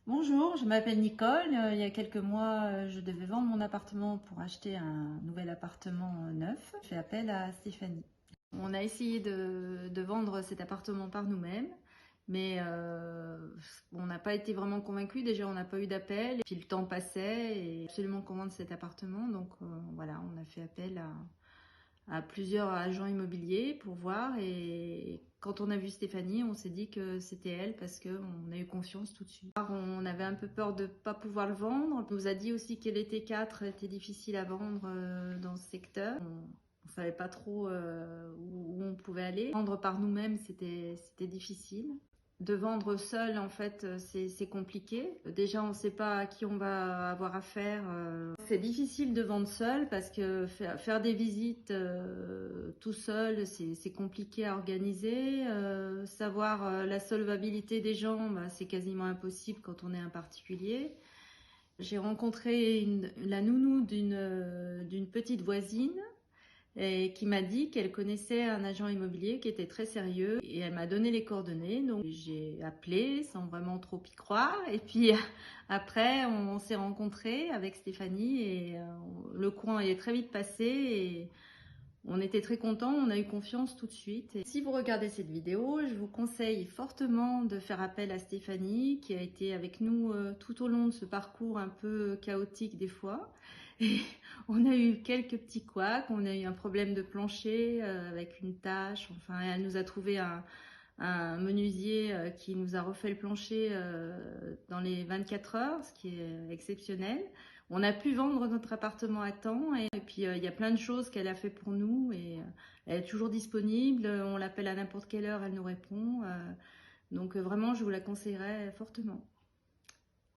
Bonjour, je m'appelle Nicole. Il y a quelques mois, je devais vendre mon appartement pour acheter un nouvel appartement neuf. Je fais appel à Stéphanie. On a essayé de vendre cet appartement par nous-mêmes, mais on n'a pas été vraiment convaincus. Déjà, on n'a pas eu d'appel, et puis le temps passait et absolument qu'on vende cet appartement. Donc voilà, on a fait appel à plusieurs agents immobiliers pour voir, et quand on a vu Stéphanie, on s'est dit que c'était elle parce qu'on a eu confiance tout de suite. On avait un peu peur de ne pas pouvoir le vendre. On nous a dit aussi que l'été 4 était difficile à vendre dans ce secteur. On ne savait pas trop où on pouvait aller. Vendre par nous-mêmes, c'était difficile. De vendre seul, en fait, c'est compliqué. Déjà, on ne sait pas à qui on va avoir affaire. C'est difficile de vendre seul parce que faire des visites tout seul, c'est compliqué à organiser. Savoir la solvabilité des gens, bah, c'est quasiment impossible quand on est un particulier. J'ai rencontré la nounou d'une petite voisine et qui m'a dit qu'elle connaissait un agent immobilier qui était très sérieux, et elle m'a donné les coordonnées. Donc j'ai appelé sans vraiment trop y croire, et puis après on s'est rencontrés avec Stéphanie et le courant est très vite passé et on était très contents, on a eu confiance tout de suite. Et si vous regardez cette vidéo, je vous conseille fortement de faire appel à Stéphanie, qui a été avec nous tout au long de ce parcours un peu chaotique des fois. Et on a eu quelques petits couacs, on a eu un problème de plancher avec une tâche. Enfin, elle nous a trouvé un menuisier qui nous a refait le plancher dans les 24 heures, ce qui est exceptionnel. On a pu vendre notre appartement à temps, et puis il y a plein de choses qu'elle a fait pour nous, et elle est toujours disponible. On l'appelle à n'importe quelle heure, elle nous répond. Donc vraiment, je vous la conseillerais fortement.